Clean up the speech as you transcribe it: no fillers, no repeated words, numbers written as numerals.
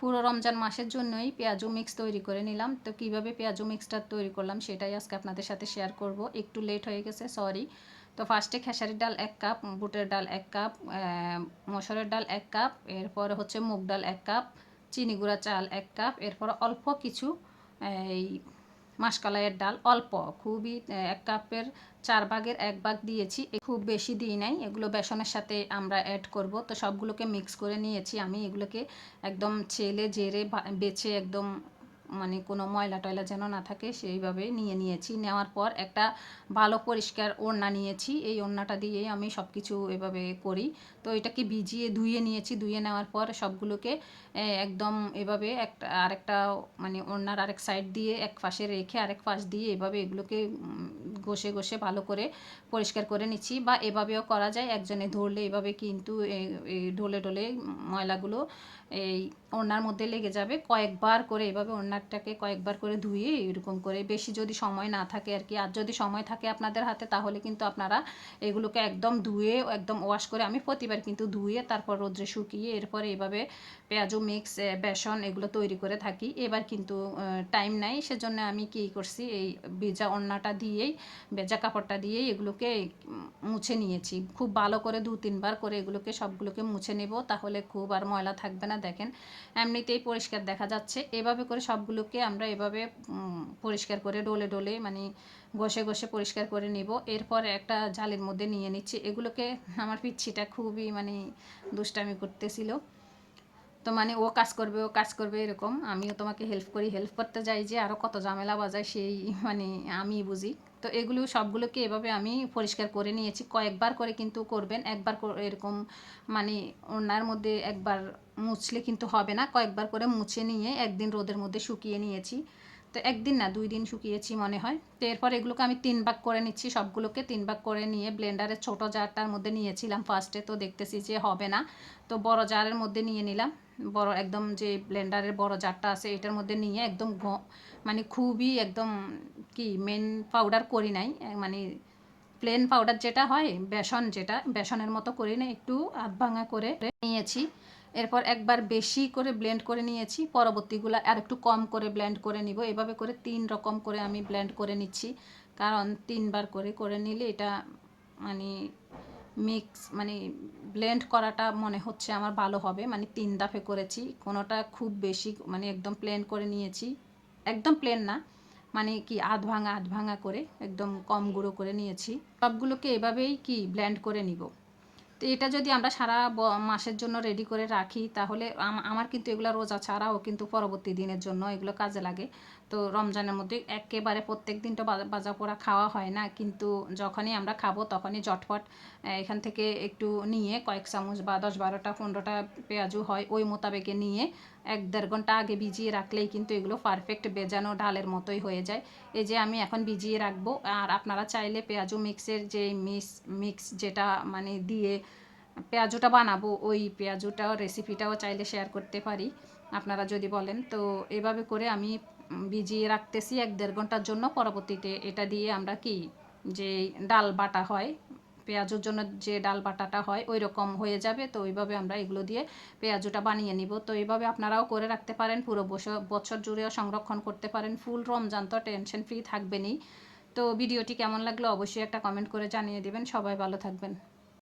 পুরো রমজান মাসের জন্যই পেঁয়াজু মিক্স তৈরি করে নিলাম। তো কিভাবে পেঁয়াজু মিক্সটা তৈরি করলাম সেটাই আজকে আপনাদের সাথে শেয়ার করব। একটু লেট হয়ে গেছে, সরি। তো ফার্স্টে খেসারির ডাল 1 কাপ, বুটের ডাল 1 কাপ, মসুরের ডাল 1 কাপ, এরপরে হচ্ছে মুগ ডাল 1 কাপ, চিনি গুঁড়া চাল 1 কাপ, এরপর অল্প কিছু এই মাসকলাইয়ের ডাল, অল্প, খুবই 1 কাপের 4 ভাগের 1 ভাগ দিয়েছি, খুব বেশি দিই নাই। এগুলো বেসনের সাথে আমরা অ্যাড করব। তো সবগুলোকে মিক্স করে নিয়েছি আমি। এগুলোকে একদম ছেলে জেরে বেছে একদম মানে কোনো ময়লা টয়লা যেন না থাকে সেইভাবে নিয়েছি। নেওয়ার পর একটা ভালো পরিষ্কার ওড়না নিয়েছি। এই ওড়নাটা দিয়েই আমি সব কিছু এভাবে করি। তো এটাকে ভিজিয়ে ধুয়ে নিয়েছি। ধুয়ে নেওয়ার পর সবগুলোকে একদম এভাবে একটা আরেকটা মানে ওড়নার আরেক সাইড দিয়ে এক পাশে রেখে আরেক পাশ দিয়ে এভাবে এগুলোকে ঘষে ঘষে ভালো করে পরিষ্কার করে নিচ্ছি। বা এভাবেও করা যায়, একজনে ধরলে এভাবে কিন্তু ঢলে ঢলে ময়লাগুলো এই ওড়নার মধ্যে লেগে যাবে। কয়েকবার করে এভাবে ওড়নাটাকে কয়েকবার করে ধুয়ে এরকম করে, বেশি যদি সময় না থাকে আর কি, আর যদি সময় থাকে আপনাদের হাতে তাহলে কিন্তু আপনারা এগুলোকে একদম ধুয়ে একদম ওয়াশ করে, আমি প্রতিবার কিন্তু ধুয়ে তারপর রোদ্রে শুকিয়ে এরপরে এইভাবে পেঁয়াজু মিক্স বেসন এগুলো তৈরি করে থাকি। এবার কিন্তু টাইম নাই, সেজন্য আমি কী করছি, এই ভেজা ওড়নাটা দিয়েই, ভেজা কাপড়টা দিয়েই এগুলোকে মুছে নিয়েছি। খুব ভালো করে 2-3 বার করে এগুলোকে সবগুলোকে মুছে নেব, তাহলে খুব আর ময়লা থাকবে না। দেখেন এমনিতেই পরিষ্কার দেখা যাচ্ছে। এভাবে করে সবগুলোকে আমরা এভাবে পরিষ্কার করে ডলে ডলে মানে ঘষে ঘষে পরিষ্কার করে নেব। এরপর একটা জালের মধ্যে নিয়ে নিচ্ছি এগুলোকে। আমার পিচ্ছিটা খুবই মানে দুষ্টামি করতেছিল। তো মানে ও কাজ করবে ও কাজ করবে এরকম, আমিও তোমাকে হেল্প করি, হেল্প করতে যাই যে আরও কত ঝামেলা বাজায় সেই মানে আমি বুঝি। তো এগুলো সবগুলোকে এভাবে আমি পরিষ্কার করে নিয়েছি। কয়েকবার করে কিন্তু করবেন, একবার এরকম মানে ওনার মধ্যে একবার মুছলে কিন্তু হবে না, কয়েকবার করে মুছে নিয়ে একদিন রোদের মধ্যে শুকিয়ে নিয়েছি। তো একদিন না 2 দিন শুকিয়েছি মনে হয়। তো এরপর এগুলোকে আমি 3 ভাগ করে নিচ্ছি, সবগুলোকে 3 ভাগ করে নিয়ে ব্লেন্ডারের ছোট জারটার মধ্যে নিয়েছিলাম ফার্স্টে, তো দেখতেছি যে হবে না, তো বড় জারের মধ্যে নিয়ে নিলাম। বড় একদম যে ব্লেন্ডারের বড় জারটা আছে এটার মধ্যে নিয়ে একদম মানে খুবই একদম কি মেন পাউডার করি নাই, মানে প্লেন পাউডার যেটা হয়, বেসন যেটা বেসনের মতো করি না, একটু আধ ভাঙা করে নিয়েছি। এরপর একবার বেশি করে ব্লেন্ড করে নিয়েছি, পরবর্তীগুলো আর একটু কম করে ব্লেন্ড করে নিব। এভাবে করে 3 রকম করে আমি ব্লেন্ড করে নিচ্ছি, কারণ 3 বার করে করে নিলে এটা মানে মিক্স মানে ব্লেন্ড করাটা মনে হচ্ছে আমার ভালো হবে। মানে 3 দফে করেছি, কোনোটা খুব বেশি মানে একদম প্লেন করে নিয়েছি, একদম প্লেন না, মানে কি আধ ভাঙা করে একদম কম গুঁড়ো করে নিয়েছি। সবগুলোকে এভাবেই কি ব্লেন্ড করে নিব। তো এটা যদি আমরা সারা মাসের জন্য রেডি করে রাখি তাহলে আমার কিন্তু এগুলো রোজা ছাড়াও কিন্তু পরবর্তী দিনের জন্য এগুলো কাজে লাগে। তো রমজানের মধ্যে একেবারে প্রত্যেক দিন তো বাজা পোড়া খাওয়া হয় না, কিন্তু যখনই আমরা খাবো তখনই ঝটপট এখান থেকে একটু নিয়ে কয়েক চামচ বা 10-12টা 15টা পেঁয়াজু হয় ওই মোতাবেকে নিয়ে 1-1.5 ঘন্টা আগে ভিজিয়ে রাখলেই কিন্তু এগুলো পারফেক্ট বেজানো ডালের মতোই হয়ে যায়। এই যে আমি এখন ভিজিয়ে রাখবো। আর আপনারা চাইলে পেঁয়াজু মিক্সের যে মিক্স যেটা মানে দিয়ে পেঁয়াজুটা বানাবো, ওই পেঁয়াজুটাও রেসিপিটাও চাইলে শেয়ার করতে পারি আপনারা যদি বলেন। তো এভাবে করে আমি ভিজিয়ে রাখতেছি 1-1.5 ঘন্টার জন্য। পরবর্তীতে এটা দিয়ে আমরা কি যে ডাল বাটা হয় পেঁয়াজুর জন্য, যে ডাল বাটাটা হয় ওই রকম হয়ে যাবে। তো ওইভাবে আমরা এগুলো দিয়ে পেঁয়াজুটা বানিয়ে নিব। তো এইভাবে আপনারাও করে রাখতে পারেন, পুরো বছর জুড়েও সংরক্ষণ করতে পারেন। ফুল রমজান তো টেনশন ফ্রি থাকবেনই। তো ভিডিওটি কেমন লাগলো অবশ্যই একটা কমেন্ট করে জানিয়ে দেবেন। সবাই ভালো থাকবেন।